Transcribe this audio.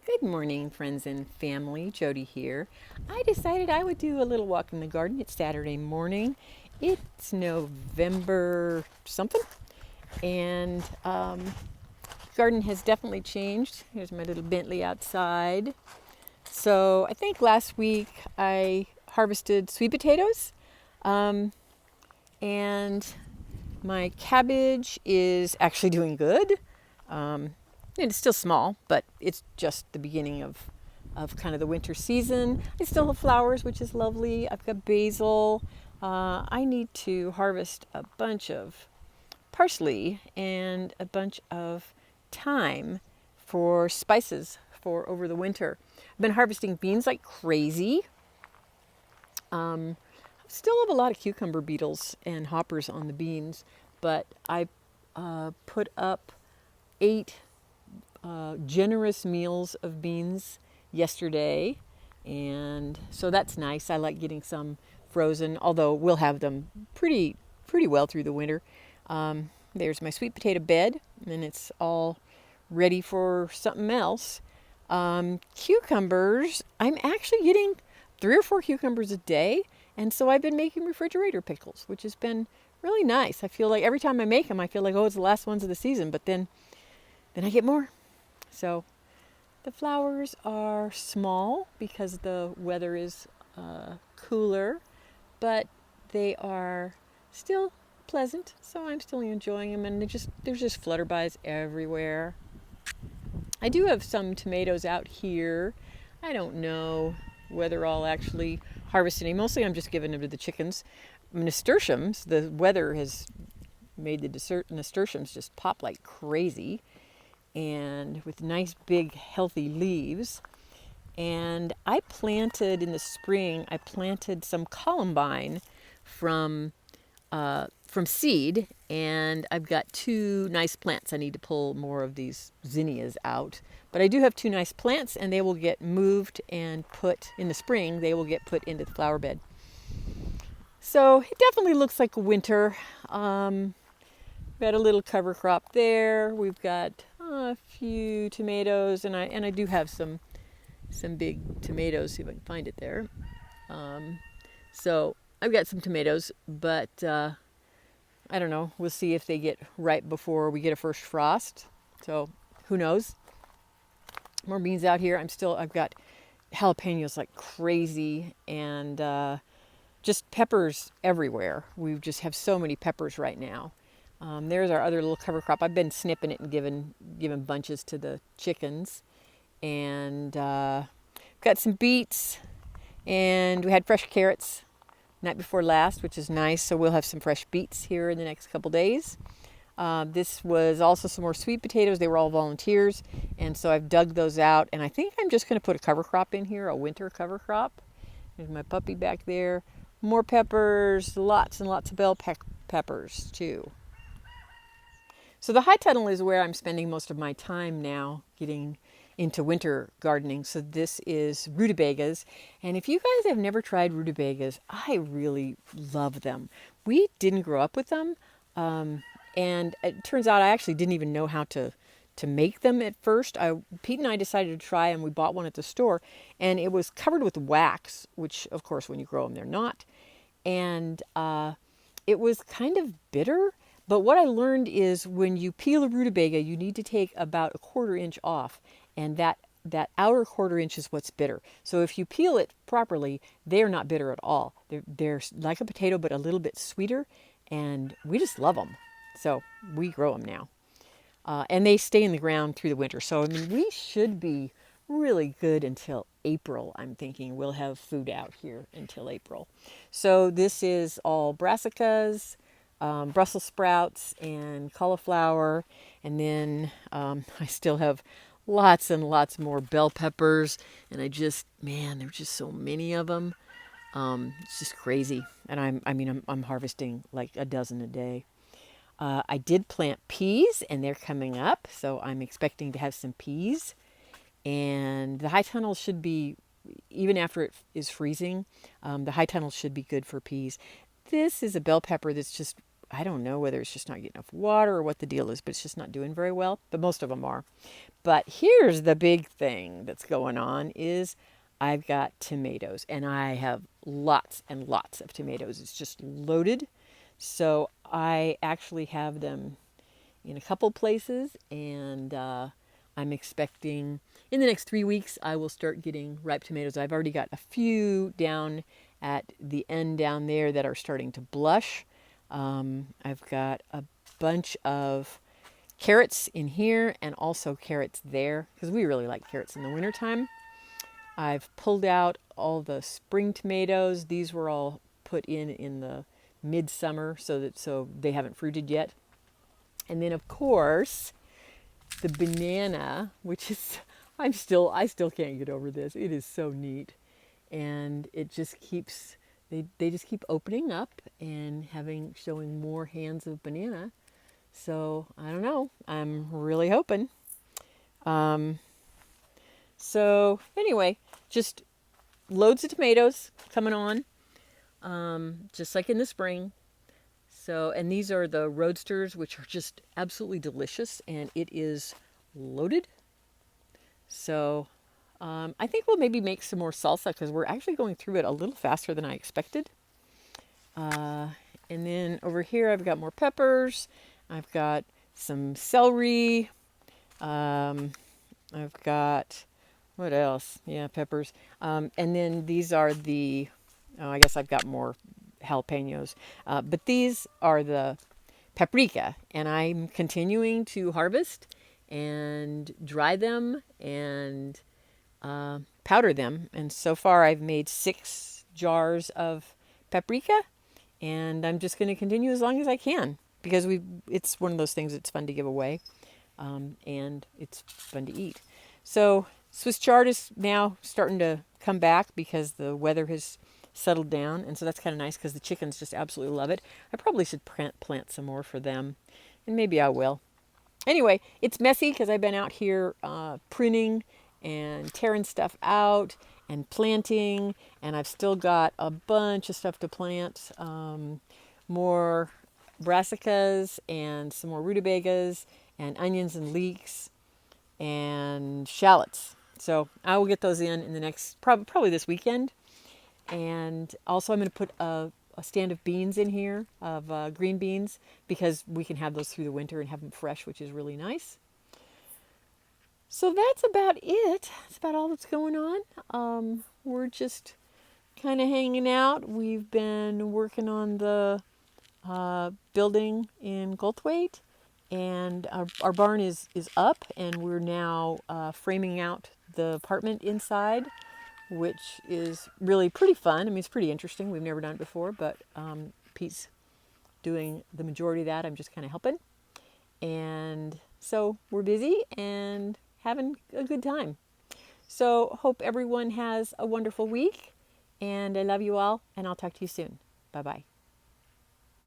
Good morning, friends and family. Jody here. I decided I would do a little walk in the garden. It's Saturday morning. It's November something, and garden has definitely changed. Here's my little Bentley outside. So I think last week I harvested sweet potatoes, and my cabbage is actually doing good. Um, it's still small, but it's just the beginning of kind of the winter season. I still have flowers, which is lovely. I've got basil. I need to harvest a bunch of parsley and a bunch of thyme for spices for over the winter. I've been harvesting beans like crazy. Still have a lot of cucumber beetles and hoppers on the beans, but I put up 8 generous meals of beans yesterday, and so that's nice. I like getting some frozen, although we'll have them pretty well through the winter. There's my sweet potato bed, and it's all ready for something else. Cucumbers, I'm actually getting 3 or 4 cucumbers a day, and so I've been making refrigerator pickles, which has been really nice. I feel like every time I make them, I feel like, oh, it's the last ones of the season, but then I get more. So the flowers are small because the weather is cooler, but they are still pleasant. So I'm still enjoying them, and there's just flutterbys everywhere. I do have some tomatoes out here. I don't know whether I'll actually harvest any. Mostly I'm just giving them to the chickens. Nasturtiums, the weather has made the nasturtiums just pop like crazy, and with nice big healthy leaves. And I planted in the spring, I planted some columbine from seed, and I've got 2 nice plants. I need to pull more of these zinnias out, but I do have 2 nice plants, and they will get moved and put in the spring. They will get put into the flower bed. So it definitely looks like winter. Got a little cover crop there. We've got a few tomatoes, and I do have some big tomatoes. See if I can find it there. So I've got some tomatoes, but I don't know. We'll see if they get ripe before we get a first frost. So who knows? More beans out here. I've got jalapenos like crazy, and just peppers everywhere. We just have so many peppers right now. There's our other little cover crop. I've been snipping it and giving bunches to the chickens, and got some beets, and we had fresh carrots night before last, which is nice. So we'll have some fresh beets here in the next couple days. This was also some more sweet potatoes. They were all volunteers, and so I've dug those out, and I think I'm just going to put a cover crop in here, a winter cover crop. There's my puppy back there. More peppers, lots and lots of bell peppers too. So the high tunnel is where I'm spending most of my time now, getting into winter gardening. So this is rutabagas. And if you guys have never tried rutabagas, I really love them. We didn't grow up with them. And it turns out I actually didn't even know how to make them at first. Pete and I decided to try, and we bought one at the store. And it was covered with wax, which, of course, when you grow them, they're not. And it was kind of bitter. But what I learned is when you peel a rutabaga, you need to take about a 1/4 inch off, and that outer 1/4 inch is what's bitter. So if you peel it properly, they're not bitter at all. They're like a potato, but a little bit sweeter, and we just love them. So we grow them now, and they stay in the ground through the winter. So I mean, we should be really good until April. I'm thinking we'll have food out here until April. So this is all brassicas, Brussels sprouts, and cauliflower, and then I still have lots and lots more bell peppers, and there's just so many of them. It's just crazy, and I'm harvesting like a dozen a day. I did plant peas, and they're coming up, so I'm expecting to have some peas. And the high tunnel should be, even after it is freezing, the high tunnel should be good for peas. This is a bell pepper that's just I don't know whether it's just not getting enough water or what the deal is, but it's just not doing very well. But most of them are. But here's the big thing that's going on is I've got tomatoes, and I have lots and lots of tomatoes. It's just loaded. So I actually have them in a couple places, and I'm expecting in the next 3 weeks I will start getting ripe tomatoes. I've already got a few down at the end down there that are starting to blush. I've got a bunch of carrots in here and also carrots there because we really like carrots in the wintertime. I've pulled out all the spring tomatoes. These were all put in the midsummer so they haven't fruited yet. And then of course the banana, which is I still can't get over this. It is so neat. And it just keeps they just keep opening up and showing more hands of banana. So I don't know. I'm really hoping. So anyway, just loads of tomatoes coming on, just like in the spring. So, and these are the Roadsters, which are just absolutely delicious, and it is loaded. So I think we'll maybe make some more salsa because we're actually going through it a little faster than I expected. And then over here I've got more peppers. I've got some celery. I've got, what else? Yeah, peppers. And then these are I guess I've got more jalapenos. But these are the paprika. And I'm continuing to harvest and dry them and powder them. And so far I've made 6 jars of paprika. And I'm just going to continue as long as I can because it's one of those things that's fun to give away. And it's fun to eat. So Swiss chard is now starting to come back because the weather has settled down. And so that's kind of nice because the chickens just absolutely love it. I probably should plant some more for them. And maybe I will. Anyway, it's messy because I've been out here pruning and tearing stuff out and planting. And I've still got a bunch of stuff to plant. More brassicas and some more rutabagas and onions and leeks and shallots. So I will get those in the next, probably this weekend. And also I'm going to put a stand of beans in here, of green beans, because we can have those through the winter and have them fresh, which is really nice. So that's about it. That's about all that's going on. We're just kind of hanging out. We've been working on the building in Goldthwaite, and our barn is up, and we're now framing out the apartment inside, which is really pretty fun. I mean, it's pretty interesting. We've never done it before, but Pete's doing the majority of that. I'm just kind of helping. And so we're busy and having a good time. So hope everyone has a wonderful week, and I love you all, and I'll talk to you soon. Bye-bye.